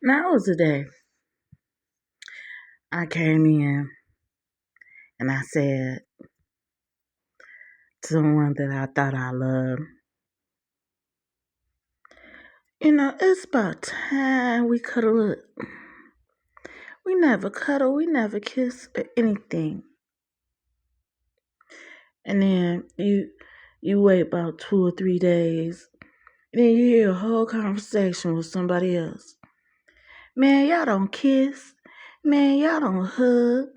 Now was the day I came in and I said to someone that I thought I loved, it's about time we cuddle up. We never cuddle, we never kiss or anything. And then you wait about 2 or 3 days, and then you hear a whole conversation with somebody else. Man, y'all don't kiss. Man, y'all don't hug.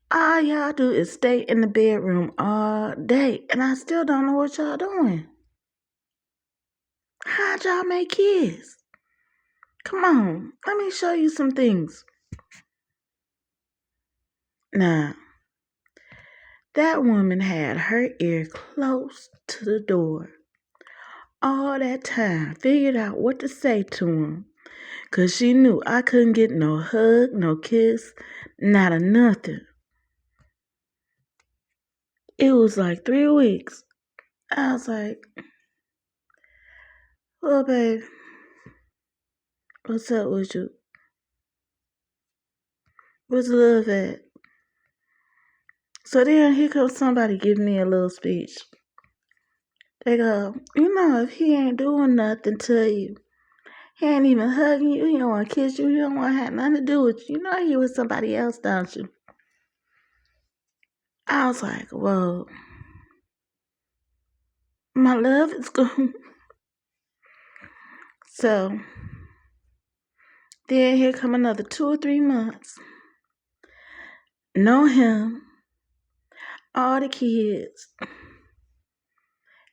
All y'all do is stay in the bedroom all day, and I still don't know what y'all doing. How'd y'all make kids? Come on, let me show you some things. Now, that woman had her ear close to the door all that time, figured out what to say to him, 'cause she knew I couldn't get no hug, no kiss, not a nothing. It was like 3 weeks. I was like, well, babe, what's up with you? Where's the love at? So then here comes somebody giving me a little speech. They go, if he ain't doing nothing to you, he ain't even hugging you, he don't want to kiss you, he don't want to have nothing to do with you. You know he with somebody else, don't you? I was like, whoa, my love is gone. So then here come another 2 or 3 months. Know him, all the kids.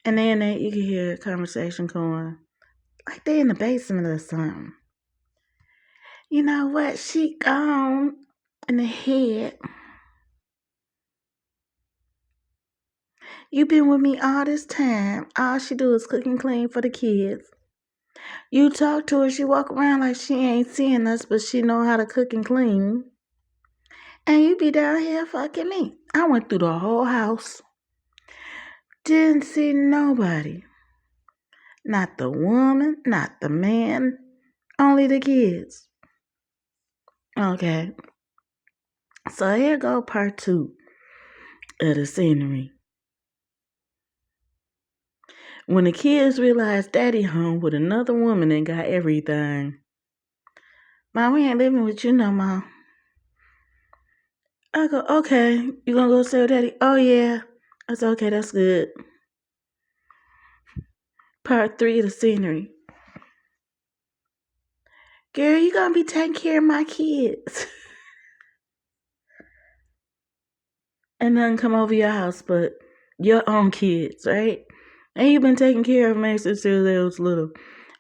And then you can hear a conversation going, like they in the basement or something. You know what? She gone in the head. You been with me all this time. All she do is cook and clean for the kids. You talk to her, she walk around like she ain't seeing us, but she know how to cook and clean. And you be down here fucking me. I went through the whole house. Didn't see nobody. Not the woman, not the man, only the kids. Okay. So here go part 2 of the scenery. When the kids realized daddy home with another woman and got everything. Mom, we ain't living with you no more. I go, okay, you gonna go stay with daddy? Oh yeah. I said, okay, that's good. Part 3 of the scenery. Girl, you gonna be taking care of my kids. And nothing come over your house but your own kids, right? And you've been taking care of them since they was little.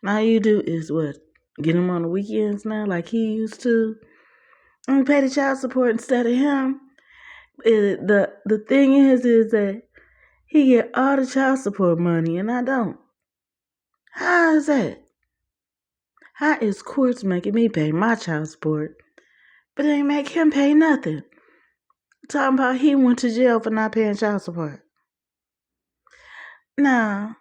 And all you do is what? Get them on the weekends now like he used to? And pay the child support instead of him? The thing is that he get all the child support money and I don't. How is that? How is courts making me pay my child support, but they make him pay nothing? Talking about he went to jail for not paying child support. Now,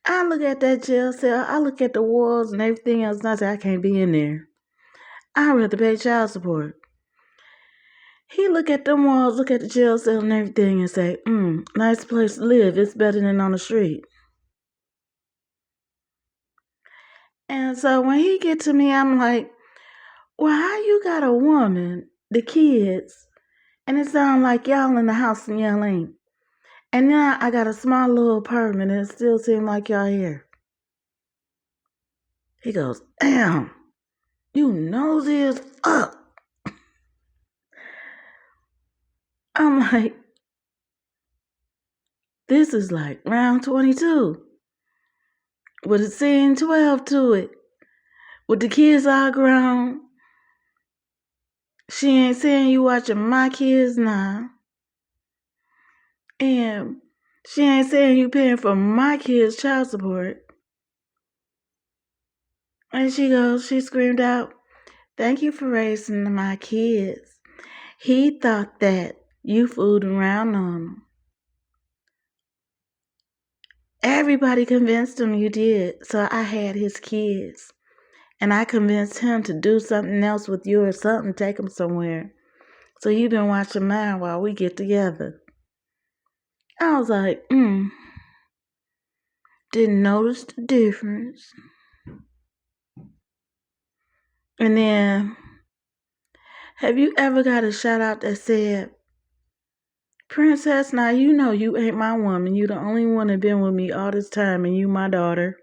I look at that jail cell, I look at the walls and everything else, and I say I can't be in there. I'd rather pay child support. He look at them walls, look at the jail cell and everything and say, nice place to live. It's better than on the street. And so when he get to me, I'm like, well, how you got a woman, the kids, and it sound like y'all in the house and y'all ain't. And now I got a small little apartment and it still seem like y'all here. He goes, damn, you nosy as fuck. I'm like, this is like round 22 with a scene 12 to it. With the kids all grown. She ain't saying you watching my kids now. And she ain't saying you paying for my kids' child support. And she screamed out, thank you for raising my kids. He thought that you fooled around on him. Everybody convinced him you did, so I had his kids. And I convinced him to do something else with you or something, take him somewhere. So you've been watching mine while we get together. I was like, didn't notice the difference. And then, have you ever got a shout out that said, Princess, now you know you ain't my woman. You the only one that been with me all this time, and you my daughter.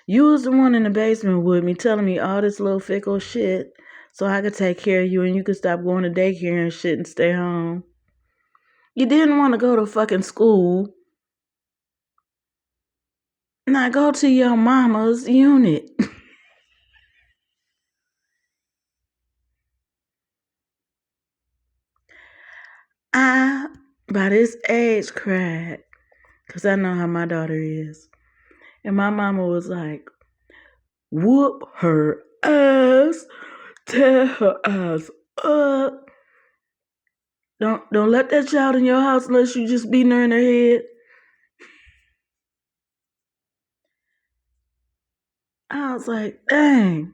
You was the one in the basement with me telling me all this little fickle shit so I could take care of you and you could stop going to daycare and shit and stay home. You didn't want to go to fucking school. Now go to your mama's unit. I, by this age, cried because I know how my daughter is. And my mama was like, whoop her ass, tear her ass up. Don't let that child in your house unless you just beating her in her head. I was like, dang.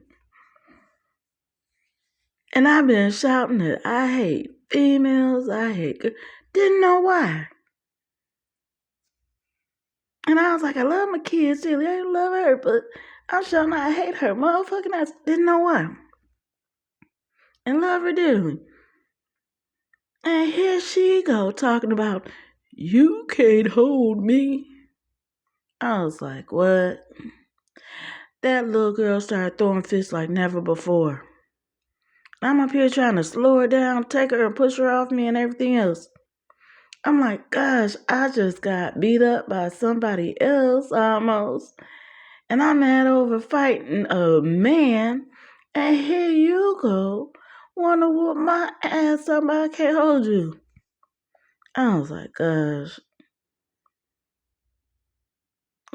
And I've been shouting that I hate females, I hate girls. Didn't know why. And I was like, I love my kids, silly. I love her, but I'm shouting I hate her. Motherfucking ass. Didn't know why. And love her dearly. And here she go talking about, you can't hold me. I was like, what? That little girl started throwing fists like never before. I'm up here trying to slow her down, take her and push her off me and everything else. I'm like, gosh, I just got beat up by somebody else almost. And I'm mad over fighting a man. And here you go, want to whoop my ass, somebody can't hold you. I was like, gosh.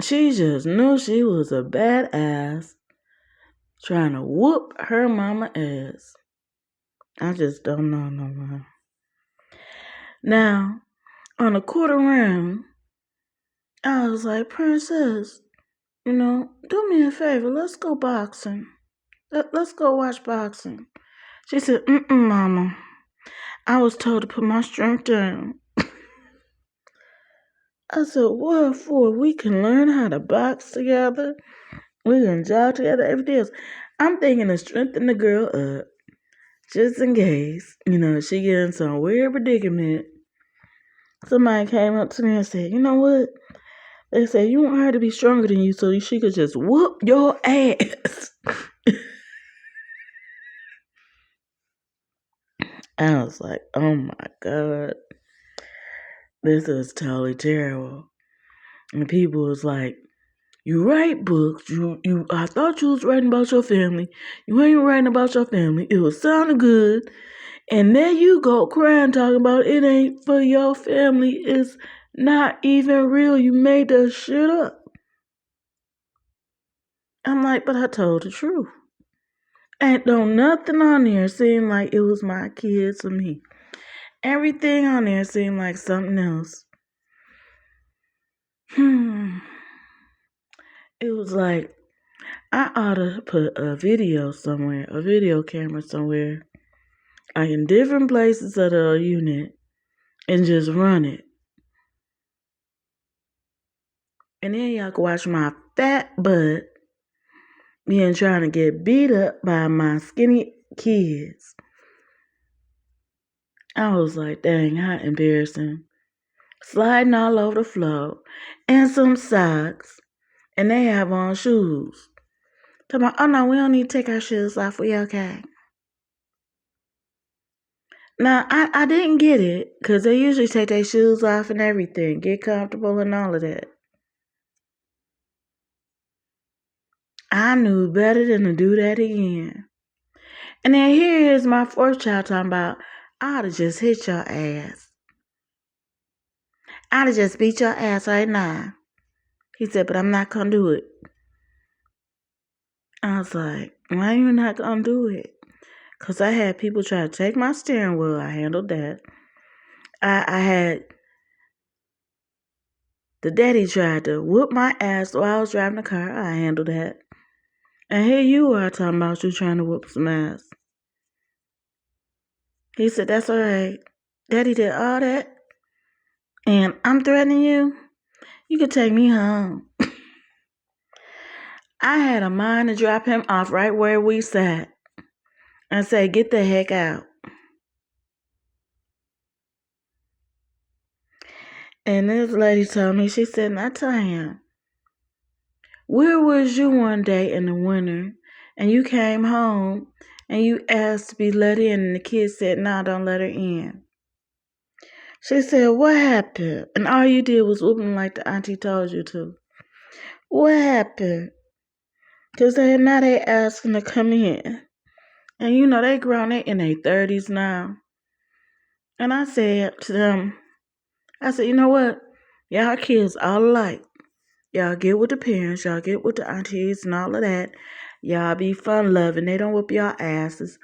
She just knew she was a badass trying to whoop her mama ass. I just don't know no more. Now, on a quarter round, I was like, Princess, do me a favor. Let's go boxing. Let's go watch boxing. She said, Mama. I was told to put my strength down. I said, what for? We can learn how to box together. We can jog together, everything else. I'm thinking to strengthen the girl up. Just in case, she get in some weird predicament. Somebody came up to me and said, you know what? They said, you want her to be stronger than you so she could just whoop your ass. I was like, oh my God. This is totally terrible. And people was like, you write books. I thought you was writing about your family. You ain't writing about your family. It was sounding good. And there you go crying, talking about it ain't for your family. It's not even real. You made that shit up. I'm like, but I told the truth. Ain't no nothing on there seemed like it was my kids or me. Everything on there seemed like something else. It was like, I ought to put a video somewhere, a video camera somewhere, like in different places of the unit, and just run it. And then y'all can watch my fat butt being trying to get beat up by my skinny kids. I was like, dang, how embarrassing. Sliding all over the floor and some socks, and they have on shoes. Talking about, oh no, we don't need to take our shoes off. We okay. Now, I didn't get it, because they usually take their shoes off and everything, get comfortable and all of that. I knew better than to do that again. And then here is my fourth child talking about, I ought to just hit your ass. I ought to just beat your ass right now. He said, but I'm not going to do it. I was like, why you not going to do it? Because I had people try to take my steering wheel. I handled that. I had the daddy tried to whoop my ass while I was driving the car. I handled that. And here you are talking about you trying to whoop some ass. He said, that's all right. Daddy did all that. And I'm threatening you. You could take me home. I had a mind to drop him off right where we sat and say, get the heck out. And this lady told me, she said, now Tanya, where was you one day in the winter and you came home and you asked to be let in and the kid said, no, don't let her in. She said, what happened? And all you did was whoop him like the auntie told you to. What happened? Because now they asking to come in. And you know, they grown, they in their 30s now. And I said to them, I said, you know what? Y'all kids all alike. Y'all get with the parents, y'all get with the aunties and all of that. Y'all be fun loving. They don't whoop y'all asses.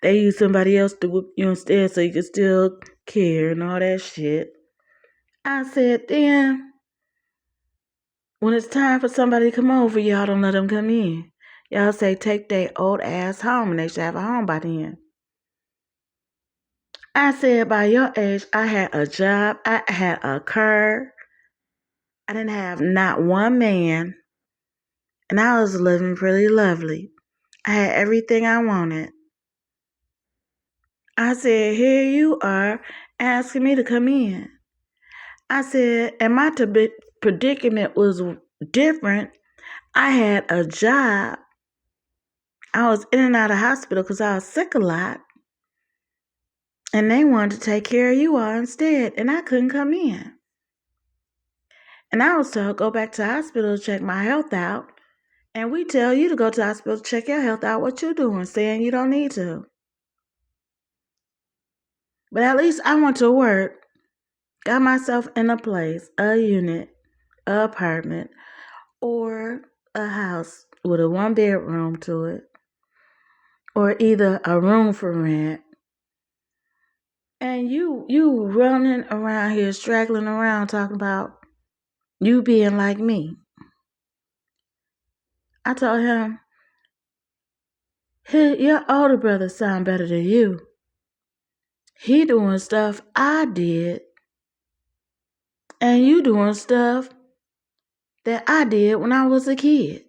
They use somebody else to whoop you instead so you can still care and all that shit. I said, then, when it's time for somebody to come over, y'all don't let them come in. Y'all say take their old ass home and they should have a home by then. I said, by your age, I had a job, I had a car, I didn't have not one man, and I was living pretty lovely. I had everything I wanted. I said, here you are asking me to come in. I said, and my predicament was different. I had a job. I was in and out of hospital because I was sick a lot. And they wanted to take care of you all instead, and I couldn't come in. And I was told, go back to the hospital to check my health out. And we tell you to go to the hospital to check your health out. What you doing? Saying you don't need to. But at least I went to work, got myself in a place, a unit, an apartment, or a house with a 1-bedroom to it, or either a room for rent. And you running around here, straggling around, talking about you being like me. I told him, your older brother sound better than you. He doing stuff I did, and you doing stuff that I did when I was a kid.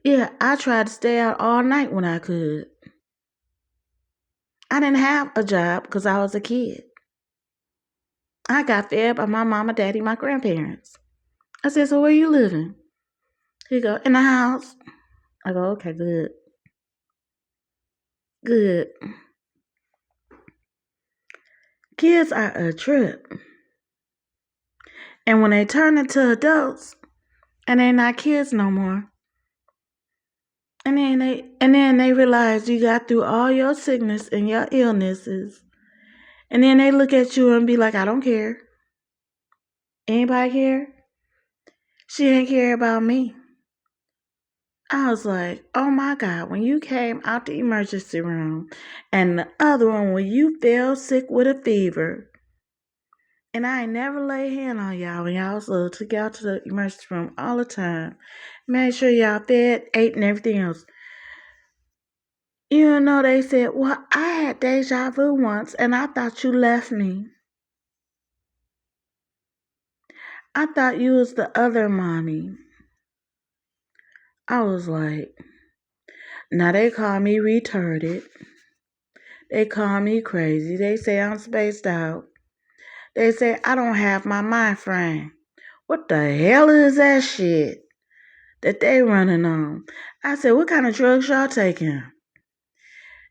Yeah, I tried to stay out all night when I could. I didn't have a job because I was a kid. I got fed by my mama, daddy, my grandparents. I said, so where you living? He go, in the house. I go, okay, good. Good. Kids are a trip. And when they turn into adults, and they're not kids no more, and then they realize you got through all your sickness and your illnesses, and then they look at you and be like, I don't care. Anybody care? She ain't care about me. I was like, oh my God, when you came out the emergency room, and the other one when you fell sick with a fever, and I ain't never lay hand on y'all when y'all was little, took y'all to the emergency room all the time, made sure y'all fed, ate, and everything else. You know, they said, well, I had deja vu once, and I thought you left me. I thought you was the other mommy. I was like, now they call me retarded. They call me crazy. They say I'm spaced out. They say I don't have my mind frame. What the hell is that shit that they running on? I said, what kind of drugs y'all taking?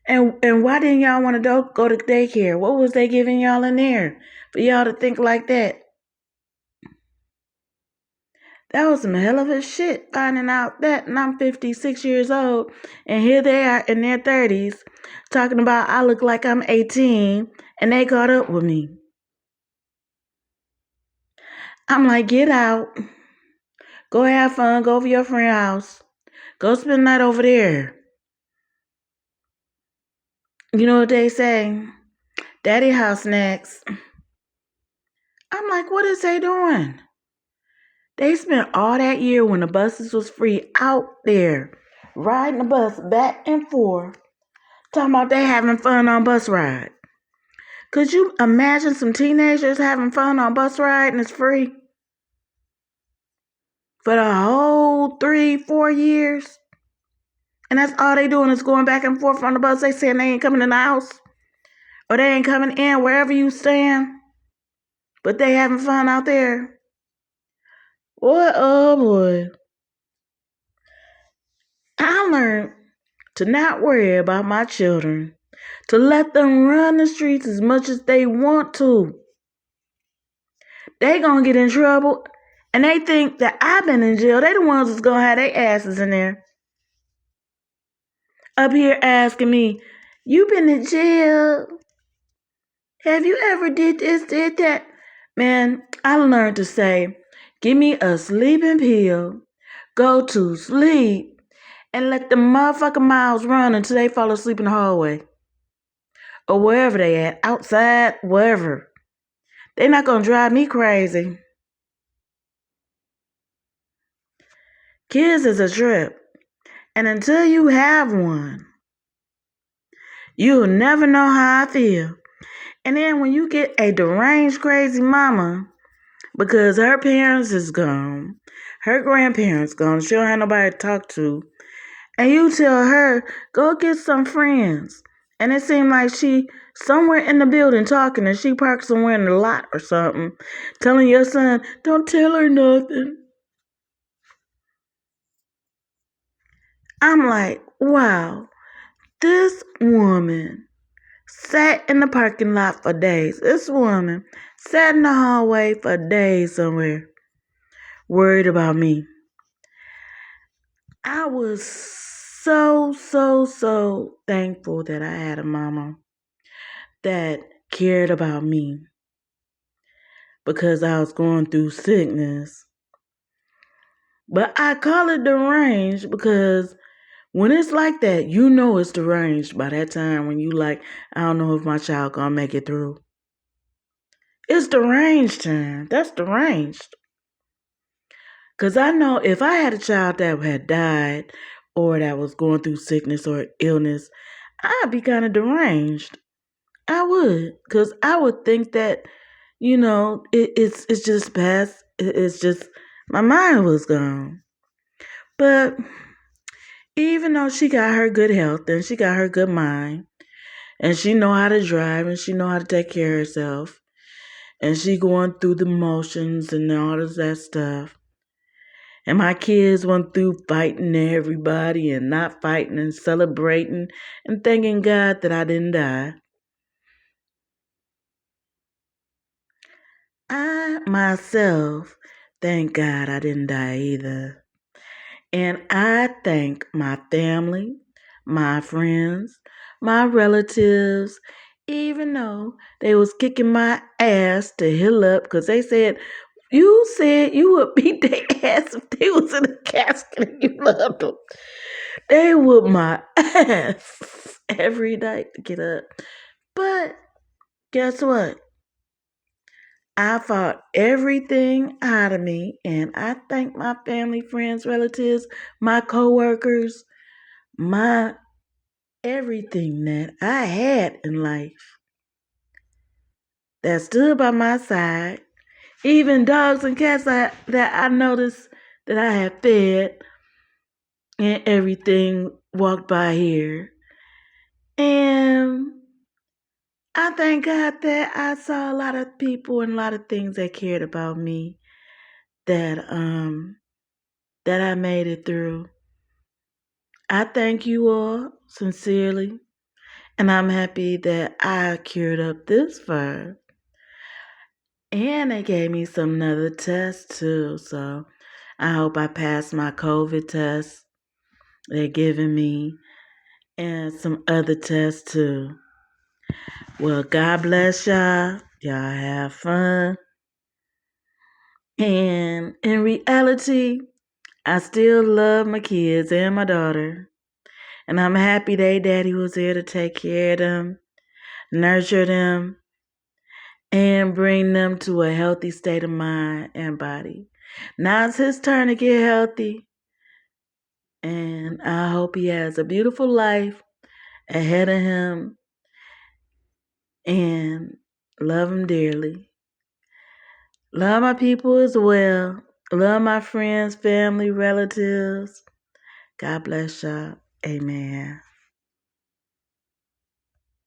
And why didn't y'all want to go to daycare? What was they giving y'all in there for y'all to think like that? That was some hell of a shit finding out that, and I'm 56 years old, and here they are in their 30s talking about I look like I'm 18, and they caught up with me. I'm like, get out. Go have fun. Go over your friend's house. Go spend the night over there. You know what they say? Daddy house next. I'm like, what is they doing? They spent all that year when the buses was free out there, riding the bus back and forth, talking about they having fun on bus ride. Could you imagine some teenagers having fun on bus ride and it's free? For the whole 3-4 years? And that's all they doing is going back and forth on the bus. They saying they ain't coming in the house. Or they ain't coming in wherever you stand. But they having fun out there. Boy, oh boy. I learned to not worry about my children. To let them run the streets as much as they want to. They gonna get in trouble. And they think that I've been in jail. They the ones that's gonna have their asses in there. Up here asking me, you been in jail? Have you ever did this, did that? Man, I learned to say, give me a sleeping pill, go to sleep, and let the motherfucking miles run until they fall asleep in the hallway. Or wherever they at, outside, wherever. They not gonna drive me crazy. Kids is a trip. And until you have one, you'll never know how I feel. And then when you get a deranged crazy mama, because her parents is gone, her grandparents gone, she don't have nobody to talk to, and you tell her, go get some friends. And it seemed like she somewhere in the building talking and she parked somewhere in the lot or something, telling your son, don't tell her nothing. I'm like, wow, this woman sat in the parking lot for days. This woman sat in the hallway for days somewhere, worried about me. I was so thankful that I had a mama that cared about me because I was going through sickness. But I call it deranged because when it's like that, you know it's deranged by that time when you like, I don't know if my child gonna make it through. It's deranged time. That's deranged. Because I know if I had a child that had died or that was going through sickness or illness, I'd be kind of deranged. I would. Because I would think that, it's just past. It's just, my mind was gone. But even though she got her good health and she got her good mind, and she know how to drive and she know how to take care of herself, and she going through the motions and all of that stuff, and my kids went through fighting everybody and not fighting and celebrating and thanking God that I didn't die. I myself thank God I didn't die either. And I thank my family, my friends, my relatives, even though they was kicking my ass to heal up because they said you would beat their ass if they was in a casket and you loved them. They whoop my ass every night to get up. But guess what? I fought everything out of me, and I thank my family, friends, relatives, my coworkers, my everything that I had in life that stood by my side. Even dogs and cats that I noticed that I had fed and everything walked by here. And I thank God that I saw a lot of people and a lot of things that cared about me that I made it through. I thank you all sincerely, and I'm happy that I cured up this far. And they gave me some other tests too, so I hope I passed my COVID test they're giving me and some other tests too. Well, God bless y'all. Y'all have fun. And in reality, I still love my kids and my daughter. And I'm happy they daddy was here to take care of them, nurture them, and bring them to a healthy state of mind and body. Now it's his turn to get healthy. And I hope he has a beautiful life ahead of him. And love him dearly. Love my people as well. Love my friends, family, relatives. God bless y'all. Amen.